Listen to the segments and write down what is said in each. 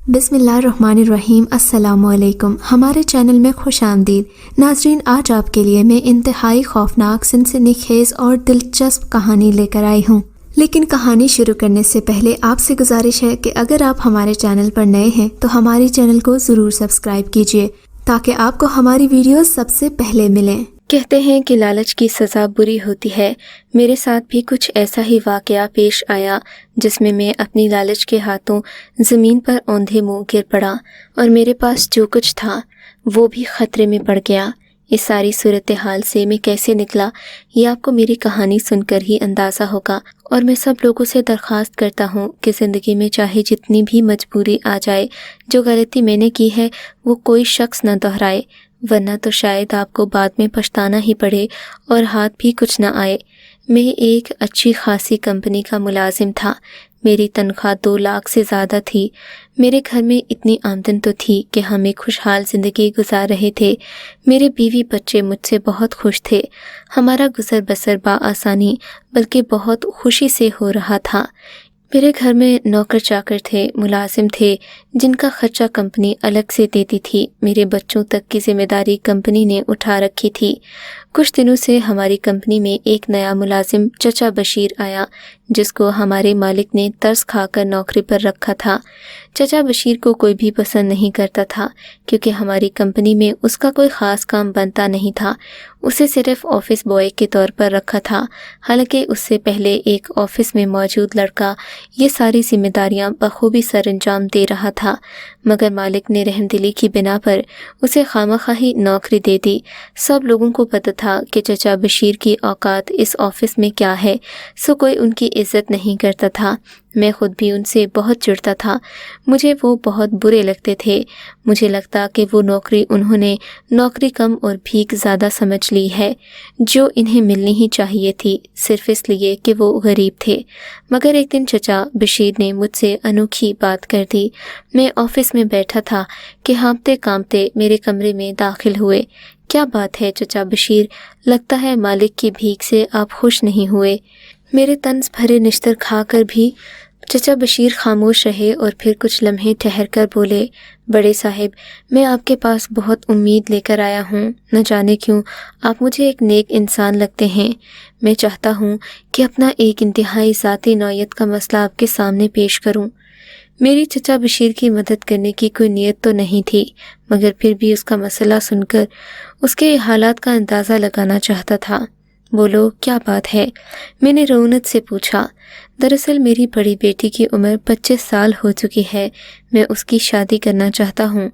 बिस्मिल्लाहिर्रहमानिर्रहीम। अस्सलामुअलैकुम। हमारे चैनल में खुश आमदीद। नाजरीन, आज आपके लिए मैं इंतहाई खौफनाक, सनसनीखेज और दिलचस्प कहानी लेकर आई हूँ। लेकिन कहानी शुरू करने से पहले आपसे गुजारिश है कि अगर आप हमारे चैनल पर नए हैं तो हमारे चैनल को ज़रूर सब्सक्राइब कीजिए ताकि आपको हमारी वीडियोस सबसे पहले मिलें। कहते हैं कि लालच की सज़ा बुरी होती है। मेरे साथ भी कुछ ऐसा ही वाक़या पेश आया जिसमें मैं अपनी लालच के हाथों ज़मीन पर औंधे मुँह गिर पड़ा और मेरे पास जो कुछ था वो भी ख़तरे में पड़ गया। इस सारी सूरत हाल से मैं कैसे निकला ये आपको मेरी कहानी सुनकर ही अंदाज़ा होगा। और मैं सब लोगों से दरख्वास्त करता हूँ कि ज़िंदगी में चाहे जितनी भी मजबूरी आ जाए, जो गलती मैंने की है वो कोई शख्स न दोहराए, वरना तो शायद आपको बाद में पछताना ही पड़े और हाथ भी कुछ न आए। मैं एक अच्छी खासी कंपनी का मुलाजिम था। मेरी तनख्वाह 2 लाख से ज़्यादा थी। मेरे घर में इतनी आमदन तो थी कि हम एक खुशहाल ज़िंदगी गुजार रहे थे। मेरे बीवी बच्चे मुझसे बहुत खुश थे। हमारा गुजर बसर बाआसानी बल्कि बहुत खुशी से हो रहा था। मेरे घर में नौकर चाकर थे, मुलाजिम थे जिनका खर्चा कंपनी अलग से देती थी। मेरे बच्चों तक की जिम्मेदारी कंपनी ने उठा रखी थी। कुछ दिनों से हमारी कंपनी में एक नया मुलाजिम चचा बशीर आया जिसको हमारे मालिक ने तरस खाकर नौकरी पर रखा था। चचा बशीर को कोई भी पसंद नहीं करता था क्योंकि हमारी कंपनी में उसका कोई ख़ास काम बनता नहीं था। उसे सिर्फ ऑफिस बॉय के तौर पर रखा था। हालांकि उससे पहले एक ऑफिस में मौजूद लड़का ये सारी जिम्मेदारियां बखूबी सरअंजाम दे रहा था, मगर मालिक ने रहमदिली की बिना पर उसे खामखाही नौकरी दे दी। सब लोगों को पता था कि चचा बशीर की औकात इस ऑफिस में क्या है, सो कोई उनकी इज्जत नहीं करता था। मैं खुद भी उनसे बहुत चिढ़ता था। मुझे वो बहुत बुरे लगते थे। मुझे लगता कि वो नौकरी उन्होंने नौकरी कम और भीख ज़्यादा समझ ली है, जो इन्हें मिलनी ही चाहिए थी सिर्फ इसलिए कि वो गरीब थे। मगर एक दिन चचा बशीर ने मुझसे अनोखी बात कर दी। मैं ऑफिस में बैठा था कि हाँफते कांपते मेरे कमरे में दाखिल हुए। क्या बात है चचा बशीर, लगता है मालिक की भीख से आप खुश नहीं हुए। मेरे तंज भरे निश्तर खाकर भी चचा बशीर खामोश रहे और फिर कुछ लम्हे ठहर कर बोले, बड़े साहिब, मैं आपके पास बहुत उम्मीद लेकर आया हूँ। न जाने क्यों आप मुझे एक नेक इंसान लगते हैं। मैं चाहता हूँ कि अपना एक इंतहाई ज़ाती नौयत का मसला आपके सामने पेश करूँ। मेरी चचा बशीर की मदद करने की कोई नीयत तो नहीं थी, मगर फिर भी उसका मसला सुनकर उसके हालात का अंदाज़ा लगाना चाहता था। बोलो, क्या बात है? मैंने रौनक से पूछा। दरअसल मेरी बड़ी बेटी की उम्र 25 साल हो चुकी है। मैं उसकी शादी करना चाहता हूँ,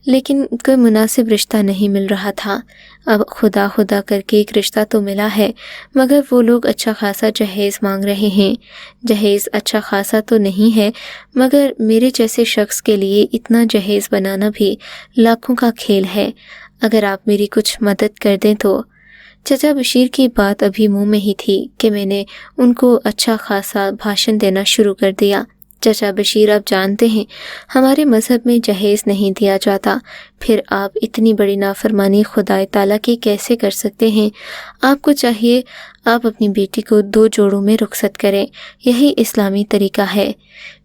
लेकिन कोई मुनासिब रिश्ता नहीं मिल रहा था। अब खुदा खुदा करके एक रिश्ता तो मिला है, मगर वो लोग अच्छा खासा जहेज़ मांग रहे हैं। जहेज़ अच्छा खासा तो नहीं है, मगर मेरे जैसे शख्स के लिए इतना जहेज़ बनाना भी लाखों का खेल है। अगर आप मेरी कुछ मदद कर दें तो। चचा बशीर की बात अभी मुंह में ही थी कि मैंने उनको अच्छा खासा भाषण देना शुरू कर दिया। चचा बशीर, आप जानते हैं हमारे मज़हब में जहेज़ नहीं दिया जाता, फिर आप इतनी बड़ी नाफरमानी खुदाए ताला की कैसे कर सकते हैं? आपको चाहिए आप अपनी बेटी को 2 जोड़ों में रुखसत करें, यही इस्लामी तरीका है।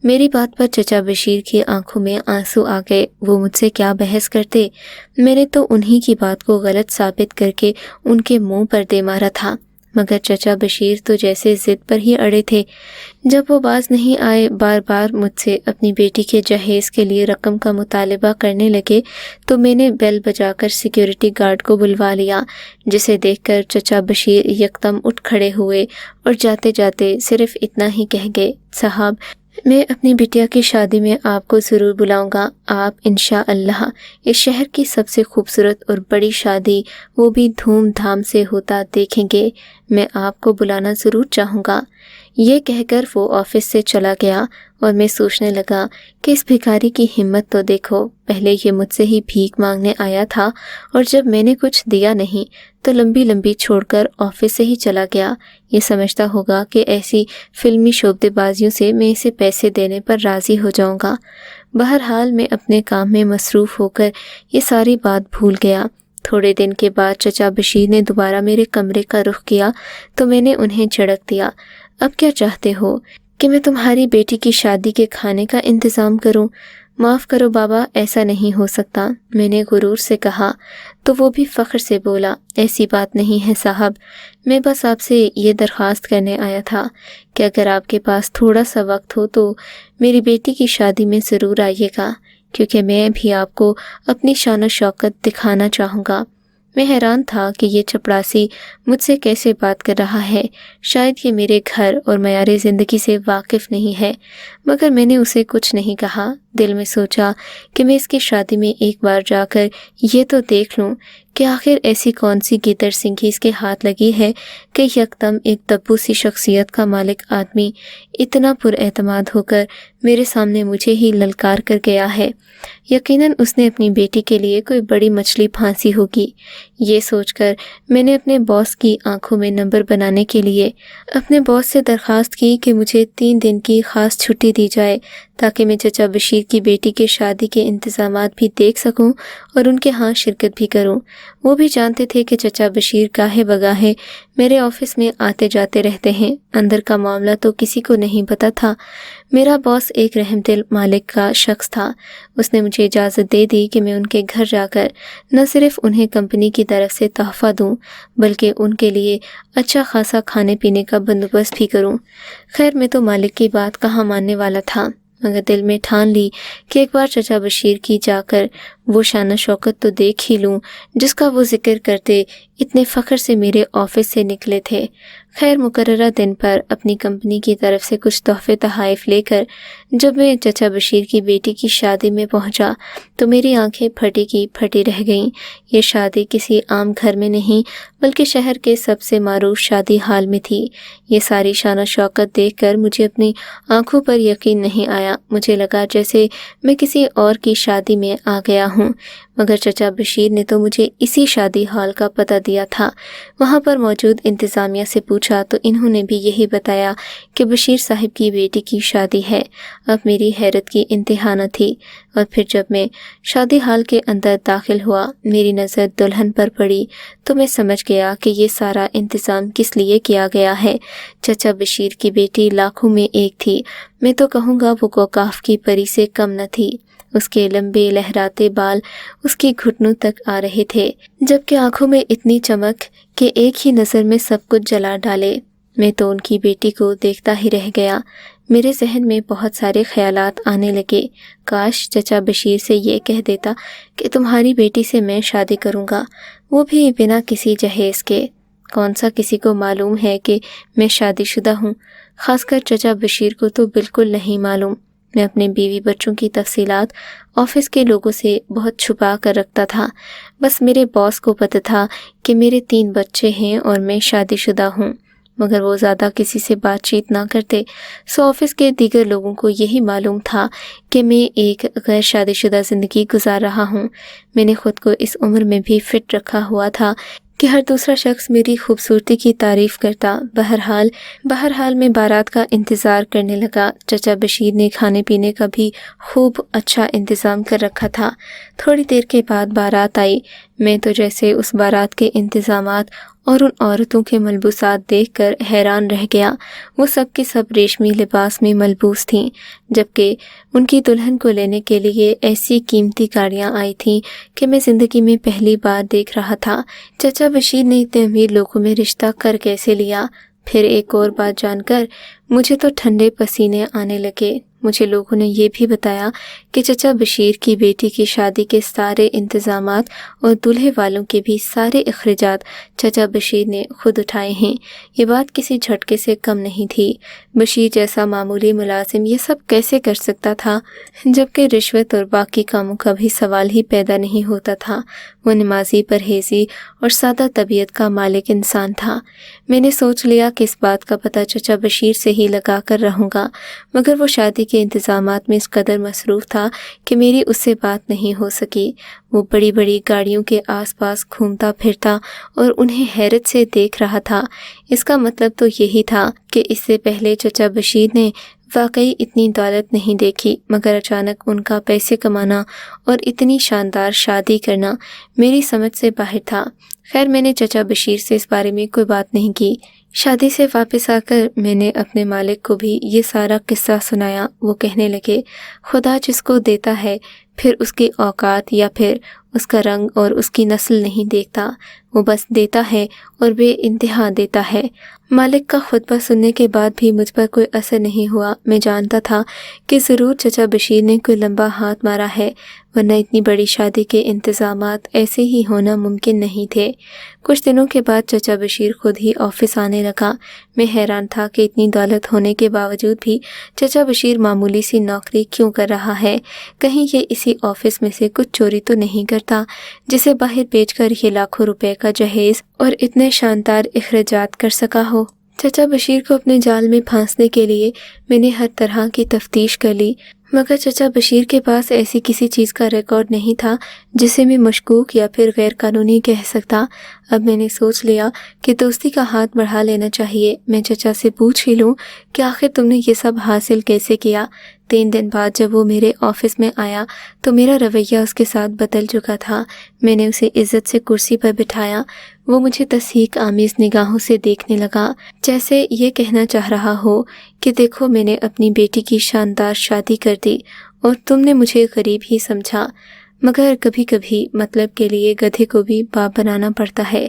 मेरी बात पर चचा बशीर की आंखों में आंसू आ गए। वो मुझसे क्या बहस करते, मैंने तो उन्हीं की बात को गलत साबित करके उनके मुंह पर दे मारा था, मगर चचा बशीर तो जैसे ज़िद पर ही अड़े थे। जब वो बाज नहीं आए, बार बार मुझसे अपनी बेटी के जहेज़ के लिए रकम का मुतालबा करने लगे, तो मैंने बेल बजाकर सिक्योरिटी गार्ड को बुलवा लिया, जिसे देखकर चचा बशीर यकदम उठ खड़े हुए और जाते जाते सिर्फ इतना ही कह गए, साहब, मैं अपनी बिटिया की शादी में आपको ज़रूर बुलाऊंगा। आप इंशाअल्लाह इस शहर की सबसे खूबसूरत और बड़ी शादी, वो भी धूमधाम से होता देखेंगे। मैं आपको बुलाना ज़रूर चाहूँगा। ये कहकर वो ऑफिस से चला गया और मैं सोचने लगा कि इस भिखारी की हिम्मत तो देखो। पहले ये मुझसे ही भीख मांगने आया था और जब मैंने कुछ दिया नहीं तो लंबी लंबी छोड़कर ऑफिस से ही चला गया। ये समझता होगा कि ऐसी फिल्मी शोबदेबाजियों से मैं इसे पैसे देने पर राज़ी हो जाऊंगा। बहरहाल मैं अपने काम में मसरूफ़ होकर ये सारी बात भूल गया। थोड़े दिन के बाद चचा बशीर ने दोबारा मेरे कमरे का रुख किया तो मैंने उन्हें झड़क दिया, अब क्या चाहते हो कि मैं तुम्हारी बेटी की शादी के खाने का इंतज़ाम करूं? माफ़ करो बाबा, ऐसा नहीं हो सकता, मैंने गुरूर से कहा। तो वो भी फ़ख्र से बोला, ऐसी बात नहीं है साहब, मैं बस आपसे ये दरख्वास्त करने आया था कि अगर आपके पास थोड़ा सा वक्त हो तो मेरी बेटी की शादी में ज़रूर आइएगा, क्योंकि मैं भी आपको अपनी शान शौकत दिखाना चाहूँगा। मैं हैरान था कि ये चपड़ासी मुझसे कैसे बात कर रहा है। शायद ये मेरे घर और मयारे ज़िंदगी से वाकिफ़ नहीं है, मगर मैंने उसे कुछ नहीं कहा। दिल में सोचा कि मैं इसकी शादी में एक बार जाकर ये तो देख लूँ कि आखिर ऐसी कौन सी गिदड़ सिंघी इसके हाथ लगी है कि यकदम एक दब्बू सी शख्सियत का मालिक आदमी इतना पुरएतमाद होकर मेरे सामने मुझे ही ललकार कर गया है। यकीनन उसने अपनी बेटी के लिए कोई बड़ी मछली फांसी होगी। ये सोचकर मैंने अपने बॉस की आंखों में नंबर बनाने के लिए अपने बॉस से दरख्वास्त की कि मुझे 3 दिन की ख़ास छुट्टी दी जाए, ताकि मैं चचा बशीर की बेटी के शादी के इंतज़ामात भी देख सकूं और उनके यहाँ शिरकत भी करूं। वो भी जानते थे कि चचा बशीर गाहे बगाहे मेरे ऑफिस में आते जाते रहते हैं। अंदर का मामला तो किसी को नहीं पता था। मेरा बॉस एक रहमदिल मालिक का शख्स था। उसने मुझे इजाज़त दे दी कि मैं उनके घर जाकर न सिर्फ उन्हें कंपनी की तरफ से तोहफ़ा दूं, बल्कि उनके लिए अच्छा खासा खाने पीने का बंदोबस्त भी करूं। खैर, मैं तो मालिक की बात कहाँ मानने वाला था, मगर दिल में ठान ली कि एक बार चचा बशीर की जाकर वो शान शौकत तो देख ही लूँ जिसका वो जिक्र करते इतने फ़ख्र से मेरे ऑफिस से निकले थे। खैर, मुकर्ररा दिन पर अपनी कंपनी की तरफ से कुछ तोहफ़े तहाइफ लेकर जब मैं चचा बशीर की बेटी की शादी में पहुंचा तो मेरी आंखें फटी की फटी रह गईं। ये शादी किसी आम घर में नहीं बल्कि शहर के सबसे मारूफ शादी हाल में थी। ये सारी शान शौकत देखकर मुझे अपनी आंखों पर यकीन नहीं आया। मुझे लगा जैसे मैं किसी और की शादी में आ गया हूँ। मगर चचा बशीर ने तो मुझे इसी शादी हॉल का पता दिया था। वहाँ पर मौजूद इंतज़ामिया से पूछा तो इन्होंने भी यही बताया कि बशीर साहब की बेटी की शादी है। अब मेरी हैरत की इंतहा न थी। और फिर जब मैं शादी हॉल के अंदर दाखिल हुआ, मेरी नज़र दुल्हन पर पड़ी तो मैं समझ गया कि ये सारा इंतज़ाम किस लिए किया गया है। चचा बशीर की बेटी लाखों में एक थी। मैं तो कहूँगा वो कौकाफ की परी से कम न थी। उसके लंबे लहराते बाल उसकी घुटनों तक आ रहे थे, जबकि आंखों में इतनी चमक कि एक ही नज़र में सब कुछ जला डाले। मैं तो उनकी बेटी को देखता ही रह गया। मेरे जहन में बहुत सारे ख्यालात आने लगे। काश चचा बशीर से ये कह देता कि तुम्हारी बेटी से मैं शादी करूँगा, वो भी बिना किसी जहेज़ के। कौन सा किसी को मालूम है कि मैं शादीशुदा हूँ? ख़ासकर चचा बशीर को तो बिल्कुल नहीं मालूम। मैं अपने बीवी बच्चों की तफसीलात ऑफिस के लोगों से बहुत छुपा कर रखता था। बस मेरे बॉस को पता था कि मेरे 3 बच्चे हैं और मैं शादीशुदा हूँ, मगर वो ज़्यादा किसी से बातचीत ना करते। सो ऑफिस के दीगर लोगों को यही मालूम था कि मैं एक गैर शादीशुदा ज़िंदगी गुजार रहा हूँ। मैंने ख़ुद को इस उम्र में भी फिट रखा हुआ था कि हर दूसरा शख्स मेरी खूबसूरती की तारीफ़ करता। बहरहाल मैं बारात का इंतज़ार करने लगा। चचा बशीर ने खाने पीने का भी खूब अच्छा इंतज़ाम कर रखा था। थोड़ी देर के बाद बारात आई। मैं तो जैसे उस बारात के इंतज़ामात और उन औरतों के मलबूसात देखकर हैरान रह गया। वो सब की सब रेशमी लिबास में मलबूस थीं, जबकि उनकी दुल्हन को लेने के लिए ऐसी कीमती गाड़ियाँ आई थीं कि मैं ज़िंदगी में पहली बार देख रहा था। चचा बशीर ने इतने अमीर लोगों में रिश्ता कर कैसे लिया? फिर एक और बात जानकर मुझे तो ठंडे पसीने आने लगे। मुझे लोगों ने ये भी बताया कि चचा बशीर की बेटी की शादी के सारे इंतज़ामात और दूल्हे वालों के भी सारे अखराजात चचा बशीर ने खुद उठाए हैं। ये बात किसी झटके से कम नहीं थी। बशीर जैसा मामूली मुलाजिम ये सब कैसे कर सकता था, जबकि रिश्वत और बाकी कामों का भी सवाल ही पैदा नहीं होता था। वो नमाजी, परहेज़ी और सादा तबीयत का मालिक इंसान था। मैंने सोच लिया कि इस बात का पता चचा बशीर से ही लगा कर रहूँगा, मगर वो शादी के इंतज़ामात में इस कदर मसरूफ़ था कि मेरी उससे बात नहीं हो सकी। वो बड़ी बड़ी गाड़ियों के आसपास घूमता फिरता और उन्हें हैरत से देख रहा था। इसका मतलब तो यही था कि इससे पहले चचा बशीर ने वाकई इतनी दौलत नहीं देखी, मगर अचानक उनका पैसे कमाना और इतनी शानदार शादी करना मेरी समझ से बाहर था। खैर, मैंने चचा बशीर से इस बारे में कोई बात नहीं की, शादी से वापस आकर मैंने अपने मालिक को भी ये सारा किस्सा सुनाया। वो कहने लगे, खुदा जिसको देता है फिर उसकी औकात या फिर उसका रंग और उसकी नस्ल नहीं देखता, वो बस देता है और बेइंतहा देता है। मालिक का खुतबा सुनने के बाद भी मुझ पर कोई असर नहीं हुआ। मैं जानता था कि ज़रूर चचा बशीर ने कोई लंबा हाथ मारा है, वरना इतनी बड़ी शादी के इंतज़ामात ऐसे ही होना मुमकिन नहीं थे। कुछ दिनों के बाद चचा बशीर खुद ही ऑफिस आने लगा। मैं हैरान था कि इतनी दौलत होने के बावजूद भी चचा बशीर मामूली सी नौकरी क्यों कर रहा है। कहीं ये इसी ऑफिस में से कुछ चोरी तो नहीं करता जिसे बाहर बेचकर ये लाखों रुपए का जहेज और इतने शानदार इखराजात कर सका हो। चचा बशीर को अपने जाल में फांसने के लिए मैंने हर तरह की तफ्तीश कर ली, मगर चचा बशीर के पास ऐसी किसी चीज़ का रिकॉर्ड नहीं था जिसे मैं मशकूक या फिर गैर कानूनी कह सकता। अब मैंने सोच लिया कि दोस्ती का हाथ बढ़ा लेना चाहिए। मैं चचा से पूछ ही लूँ कि आखिर तुमने ये सब हासिल कैसे किया। 3 दिन बाद जब वो मेरे ऑफिस में आया तो मेरा रवैया उसके साथ बदल चुका था। मैंने उसे इज्जत से कुर्सी पर बिठाया। वो मुझे तस्हीक आमीज़ निगाहों से देखने लगा, जैसे ये कहना चाह रहा हो कि देखो मैंने अपनी बेटी की शानदार शादी कर दी और तुमने मुझे गरीब ही समझा। मगर कभी कभी मतलब के लिए गधे को भी बाप बनाना पड़ता है।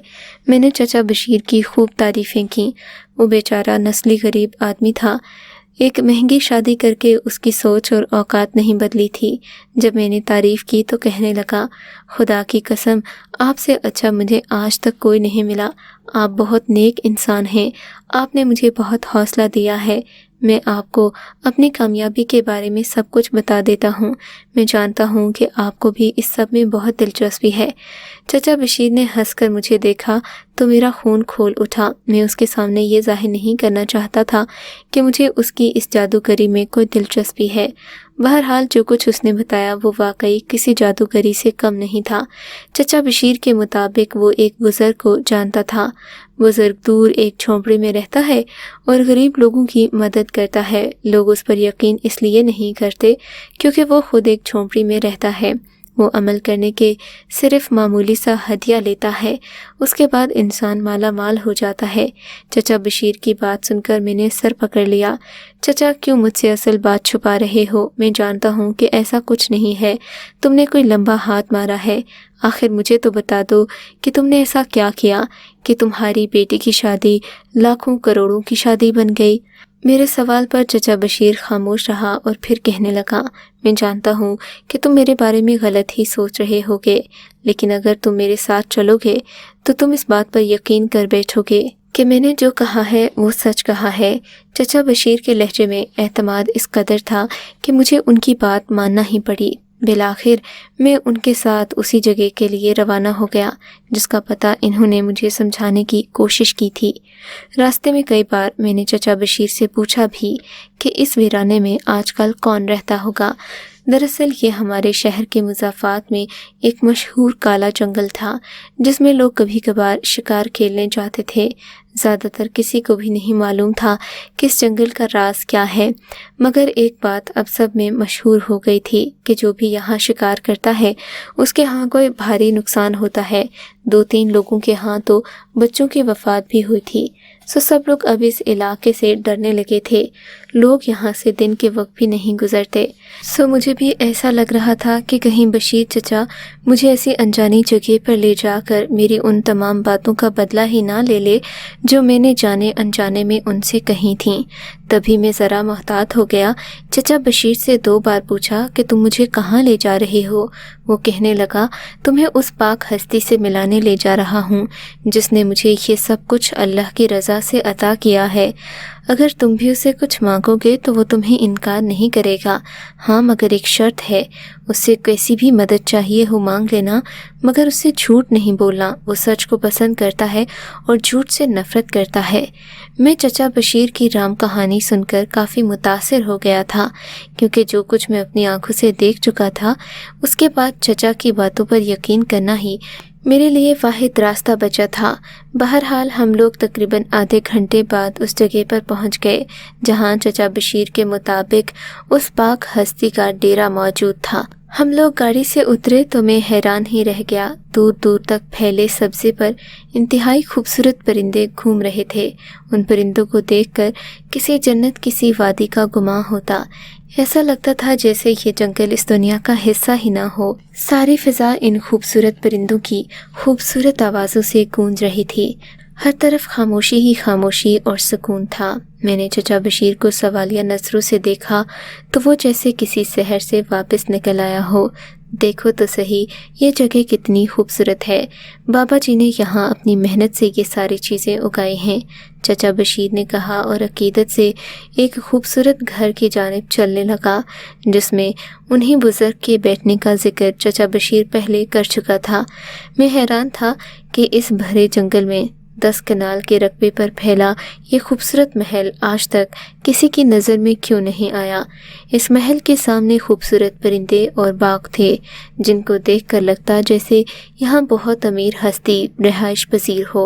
मैंने चचा बशीर की खूब तारीफ़ें की। वो बेचारा नस्ली गरीब आदमी था। एक महंगी शादी करके उसकी सोच और औकात नहीं बदली थी। जब मैंने तारीफ़ की तो कहने लगा, खुदा की कसम आपसे अच्छा मुझे आज तक कोई नहीं मिला। आप बहुत नेक इंसान हैं। आपने मुझे बहुत हौसला दिया है। मैं आपको अपनी कामयाबी के बारे में सब कुछ बता देता हूँ। मैं जानता हूँ कि आपको भी इस सब में बहुत दिलचस्पी है। चचा बशीर ने हंसकर मुझे देखा तो मेरा खून खोल उठा। मैं उसके सामने ये जाहिर नहीं करना चाहता था कि मुझे उसकी इस जादूगरी में कोई दिलचस्पी है। बहरहाल जो कुछ उसने बताया वो वाकई किसी जादूगरी से कम नहीं था। चचा बशीर के मुताबिक वो एक बुज़ुर्ग को जानता था। बुज़ुर्ग दूर एक झोंपड़ी में रहता है और गरीब लोगों की मदद करता है। लोग उस पर यकीन इसलिए नहीं करते क्योंकि वो खुद एक झोंपड़ी में रहता है। वो अमल करने के सिर्फ मामूली सा हदिया लेता है, उसके बाद इंसान माला माल हो जाता है। चचा बशीर की बात सुनकर मैंने सर पकड़ लिया। चचा क्यों मुझसे असल बात छुपा रहे हो? मैं जानता हूँ कि ऐसा कुछ नहीं है। तुमने कोई लंबा हाथ मारा है। आखिर मुझे तो बता दो कि तुमने ऐसा क्या किया कि तुम्हारी बेटी की शादी लाखों करोड़ों की शादी बन गई। मेरे सवाल पर चचा बशीर खामोश रहा और फिर कहने लगा, मैं जानता हूँ कि तुम मेरे बारे में गलत ही सोच रहे होगे, लेकिन अगर तुम मेरे साथ चलोगे तो तुम इस बात पर यकीन कर बैठोगे कि मैंने जो कहा है वो सच कहा है। चचा बशीर के लहजे में एतमाद इस कदर था कि मुझे उनकी बात मानना ही पड़ी। बिलाखिर मैं उनके साथ उसी जगह के लिए रवाना हो गया जिसका पता इन्होंने मुझे समझाने की कोशिश की थी। रास्ते में कई बार मैंने चचा बशीर से पूछा भी कि इस वीराने में आजकल कौन रहता होगा। दरअसल ये हमारे शहर के मुज़ाफ़ात में एक मशहूर काला जंगल था जिसमें लोग कभी कभार शिकार खेलने जाते थे। ज़्यादातर किसी को भी नहीं मालूम था कि इस जंगल का राज क्या है, मगर एक बात अब सब में मशहूर हो गई थी कि जो भी यहाँ शिकार करता है उसके यहाँ कोई भारी नुकसान होता है। 2-3 लोगों के यहाँ तो बच्चों की वफ़ात भी हुई थी। सो सब लोग अब इस इलाके से डरने लगे थे। लोग यहाँ से दिन के वक्त भी नहीं गुजरते। सो मुझे भी ऐसा लग रहा था कि कहीं बशीर चचा मुझे ऐसी अनजानी जगह पर ले जाकर मेरी उन तमाम बातों का बदला ही ना ले ले जो मैंने जाने अनजाने में उनसे कही थीं। तभी मैं ज़रा मोहतात हो गया। चचा बशीर से 2 बार पूछा कि तुम मुझे कहाँ ले जा रहे हो। वो कहने लगा, तुम्हें उस पाक हस्ती से मिलाने ले जा रहा हूँ जिसने मुझे ये सब कुछ अल्लाह की रज़ा से अता किया है। अगर तुम भी उसे कुछ मांगोगे तो वो तुम्हें इनकार नहीं करेगा। हाँ, मगर एक शर्त है, उससे कैसी भी मदद चाहिए हो मांग लेना, मगर उससे झूठ नहीं बोलना। वो सच को पसंद करता है और झूठ से नफरत करता है। मैं चचा बशीर की राम कहानी सुनकर काफ़ी मुतासिर हो गया था, क्योंकि जो कुछ मैं अपनी आंखों से देख चुका था उसके बाद चचा की बातों पर यकीन करना ही मेरे लिए वाहिद रास्ता बचा था। बहरहाल हम लोग तकरीबन आधे घंटे बाद उस जगह पर पहुंच गए जहां चचा बशीर के मुताबिक उस पाक हस्ती का डेरा मौजूद था। हम लोग गाड़ी से उतरे तो मैं हैरान ही रह गया। दूर दूर तक फैले सब्जे पर इंतहाई खूबसूरत परिंदे घूम रहे थे। उन परिंदों को देखकर किसी जन्नत किसी वादी का गुमां होता। ऐसा लगता था जैसे ये जंगल इस दुनिया का हिस्सा ही ना हो। सारी फिजा इन खूबसूरत परिंदों की खूबसूरत आवाज़ों से गूंज रही थी। हर तरफ खामोशी ही खामोशी और सुकून था। मैंने चचा बशीर को सवालिया नज़रों से देखा तो वो जैसे किसी शहर से वापस निकल आया हो। देखो तो सही ये जगह कितनी खूबसूरत है। बाबा जी ने यहाँ अपनी मेहनत से ये सारी चीज़ें उगाई हैं, चचा बशीर ने कहा और अकीदत से एक खूबसूरत घर की जानिब चलने लगा जिसमें उन्हीं बुज़ुर्ग के बैठने का जिक्र चचा बशीर पहले कर चुका था। मैं हैरान था कि इस भरे जंगल में 10 कनाल के रकबे पर फैला ये खूबसूरत महल आज तक किसी की नज़र में क्यों नहीं आया। इस महल के सामने खूबसूरत परिंदे और बाग थे जिनको देखकर लगता जैसे यहाँ बहुत अमीर हस्ती रिहाइश पजीर हो।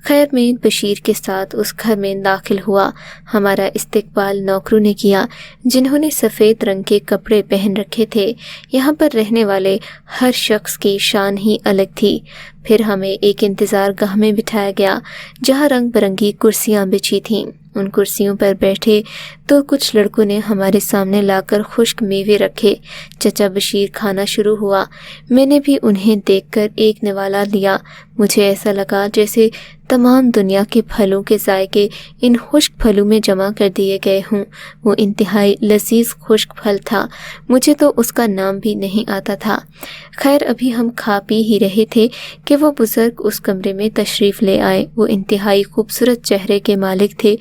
खैर मैं बशीर के साथ उस घर में दाखिल हुआ। हमारा इस्तकबाल नौकरों ने किया जिन्होंने सफ़ेद रंग के कपड़े पहन रखे थे। यहाँ पर रहने वाले हर शख्स की शान ही अलग थी। फिर हमें एक इंतज़ार गाह में बिठाया गया जहाँ रंग बिरंगी कुर्सियाँ बिछी थीं। उन कुर्सियों पर बैठे तो कुछ लड़कों ने हमारे सामने लाकर खुश्क मेवे रखे। चचा बशीर खाना शुरू हुआ। मैंने भी उन्हें देखकर एक निवाला लिया। मुझे ऐसा लगा जैसे तमाम दुनिया के फलों के जायके इन खुश्क फलों में जमा कर दिए गए हों। वो इंतहाई लजीज खुश्क फल था, मुझे तो उसका नाम भी नहीं आता था। खैर अभी हम खा पी ही रहे थे कि वो बुज़ुर्ग उस कमरे में तशरीफ़ ले आए। वो इंतहाई खूबसूरत चेहरे के मालिक थे।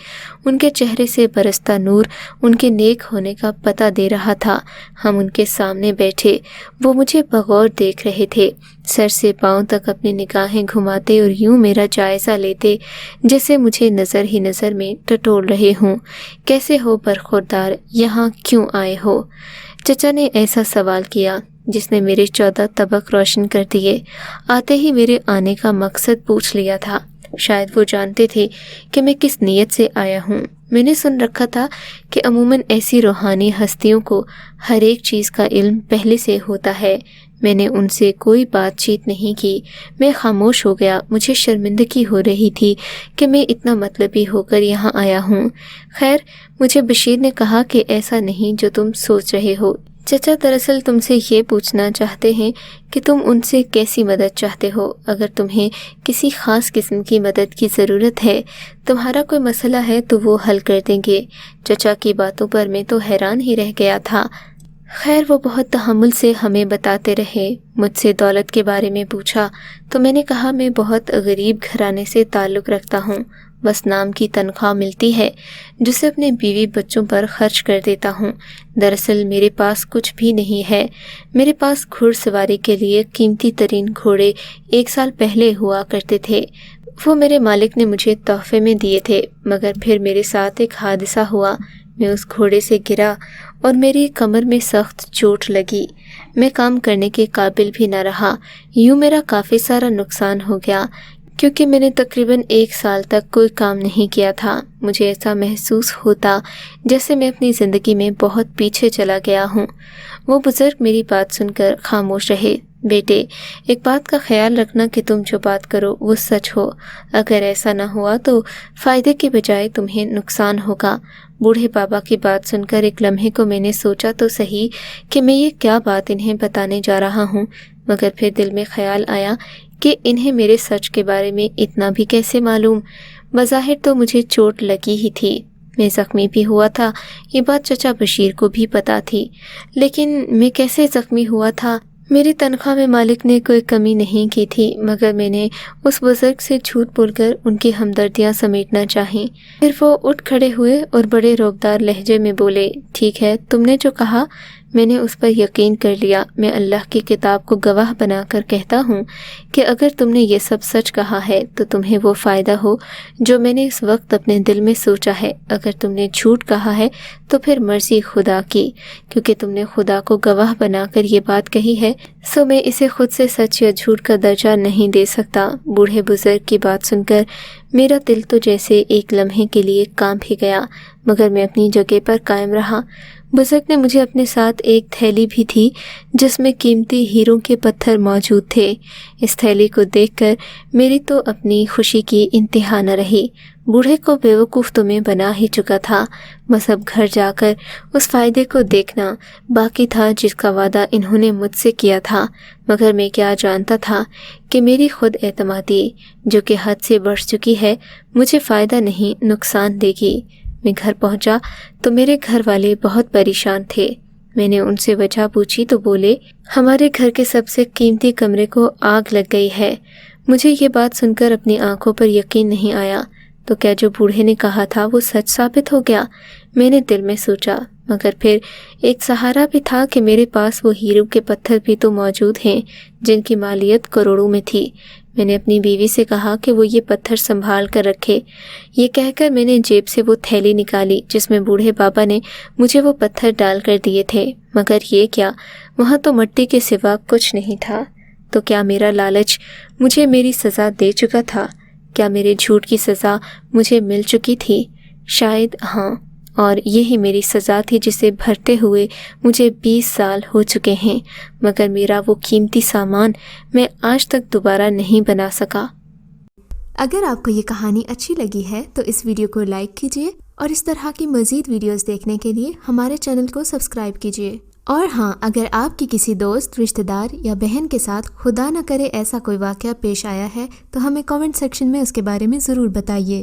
उनके चेहरे से बरसता नूर उनके नेक होने का पता दे रहा था। हम उनके सामने बैठे। वो मुझे बगौर देख रहे थे, सर से पांव तक अपनी निगाहें घुमाते और यूं मेरा जायज़ा लेते जैसे मुझे नज़र ही नज़र में टटोल रहे हों। कैसे हो बरखुरदार, यहाँ क्यों आए हो? चचा ने ऐसा सवाल किया जिसने मेरे 14 तबक रोशन कर दिए। आते ही मेरे आने का मकसद पूछ लिया था। शायद वो जानते थे कि मैं किस नीयत से आया हूँ। मैंने सुन रखा था कि अमूमन ऐसी रूहानी हस्तियों को हर एक चीज़ का इल्म पहले से होता है। मैंने उनसे कोई बातचीत नहीं की। मैं खामोश हो गया। मुझे शर्मिंदगी हो रही थी कि मैं इतना मतलबी होकर यहाँ आया हूँ। खैर मुझे बशीर ने कहा कि ऐसा नहीं जो तुम सोच रहे हो। चचा दरअसल तुमसे ये पूछना चाहते हैं कि तुम उनसे कैसी मदद चाहते हो। अगर तुम्हें किसी ख़ास किस्म की मदद की ज़रूरत है, तुम्हारा कोई मसला है तो वो हल कर देंगे। चचा की बातों पर मैं तो हैरान ही रह गया था। खैर वो बहुत तहम्मुल से हमें बताते रहे। मुझसे दौलत के बारे में पूछा तो मैंने कहा मैं बहुत गरीब घराने से ताल्लुक़ रखता हूँ। बस नाम की तनख्वाह मिलती है जिसे अपने बीवी बच्चों पर खर्च कर देता हूँ। दरअसल मेरे पास कुछ भी नहीं है। मेरे पास घुड़सवारी के लिए कीमती तरीन घोड़े 1 साल पहले हुआ करते थे। वो मेरे मालिक ने मुझे तोहफे में दिए थे, मगर फिर मेरे साथ एक हादसा हुआ। मैं उस घोड़े से गिरा और मेरी कमर में सख्त चोट लगी। मैं काम करने के काबिल भी न रहा। यूँ मेरा काफ़ी सारा नुकसान हो गया क्योंकि मैंने तकरीबन 1 साल तक कोई काम नहीं किया था। मुझे ऐसा महसूस होता जैसे मैं अपनी ज़िंदगी में बहुत पीछे चला गया हूँ। वो बुज़ुर्ग मेरी बात सुनकर खामोश रहे। बेटे, एक बात का ख्याल रखना कि तुम जो बात करो वो सच हो। अगर ऐसा ना हुआ तो फ़ायदे के बजाय तुम्हें नुकसान होगा। बूढ़े बाबा की बात सुनकर एक लम्हे को मैंने सोचा तो सही कि मैं ये क्या बात इन्हें बताने जा रहा हूँ, मगर फिर दिल में ख्याल आया कि इन्हें मेरे सच के बारे में इतना भी कैसे मालूम। बज़ाहिर तो मुझे चोट लगी ही थी, मैं ज़ख्मी भी हुआ था। ये बात चचा बशीर को भी पता थी, लेकिन मैं कैसे ज़ख्मी हुआ था? मेरी तनख्वाह में मालिक ने कोई कमी नहीं की थी, मगर मैंने उस बुज़ुर्ग से झूठ बोलकर उनकी हमदर्दियाँ समेटना चाहीं। फिर वो उठ खड़े हुए और बड़े रोबदार लहजे में बोले, ठीक है, तुमने जो कहा मैंने उस पर यकीन कर लिया। मैं अल्लाह की किताब को गवाह बनाकर कहता हूँ कि अगर तुमने ये सब सच कहा है तो तुम्हें वो फ़ायदा हो जो मैंने इस वक्त अपने दिल में सोचा है। अगर तुमने झूठ कहा है तो फिर मर्ज़ी खुदा की, क्योंकि तुमने खुदा को गवाह बनाकर ये बात कही है, सो मैं इसे खुद से सच या झूठ का दर्जा नहीं दे सकता। बूढ़े बुज़ुर्ग की बात सुनकर मेरा दिल तो जैसे एक लम्हे के लिए कांप ही गया, मगर मैं अपनी जगह पर कायम रहा। بزرگ نے مجھے اپنے ساتھ ایک تھیلی بھی تھی جس میں قیمتی ہیروں کے پتھر موجود تھے۔ اس تھیلی کو دیکھ کر میری تو اپنی خوشی کی انتہا نہ رہی۔ بوڑھے کو بیوقوف تو میں بنا ہی چکا تھا، بس اب گھر جا کر اس فائدے کو دیکھنا باقی تھا جس کا وعدہ انہوں نے مجھ سے کیا تھا۔ مگر میں کیا جانتا تھا کہ میری خود اعتمادی جو کہ حد سے بڑھ چکی ہے مجھے فائدہ نہیں نقصان دے گی۔ میں گھر پہنچا تو میرے گھر والے بہت پریشان تھے۔ میں نے ان سے وجہ پوچھی تو بولے ہمارے گھر کے سب سے قیمتی کمرے کو آگ لگ گئی ہے۔ مجھے یہ بات سن کر اپنی آنکھوں پر یقین نہیں آیا۔ تو کیا جو بوڑھے نے کہا تھا وہ سچ ثابت ہو گیا؟ میں نے دل میں سوچا، مگر پھر ایک سہارا بھی تھا کہ میرے پاس وہ ہیروں کے پتھر بھی تو موجود ہیں جن کی مالیت کروڑوں میں تھی۔ میں نے اپنی بیوی سے کہا کہ وہ یہ پتھر سنبھال کر رکھے۔ یہ کہہ کر میں نے جیب سے وہ تھیلی نکالی جس میں بوڑھے بابا نے مجھے وہ پتھر ڈال کر دیے تھے، مگر یہ کیا، وہاں تو مٹی کے سوا کچھ نہیں تھا۔ تو کیا میرا لالچ مجھے میری سزا دے چکا تھا؟ کیا میرے جھوٹ کی سزا مجھے مل چکی تھی؟ شاید ہاں، اور یہی میری سزا تھی جسے بھرتے ہوئے مجھے 20 سال ہو چکے ہیں، مگر میرا وہ قیمتی سامان میں آج تک دوبارہ نہیں بنا سکا۔ اگر آپ کو یہ کہانی اچھی لگی ہے تو اس ویڈیو کو لائک کیجیے اور اس طرح کی مزید ویڈیوز دیکھنے کے لیے ہمارے چینل کو سبسکرائب کیجیے۔ اور ہاں، اگر آپ کی کسی دوست، رشتہ دار یا بہن کے ساتھ خدا نہ کرے ایسا کوئی واقعہ پیش آیا ہے تو ہمیں کامنٹ سیکشن میں اس کے بارے میں ضرور بتائیے۔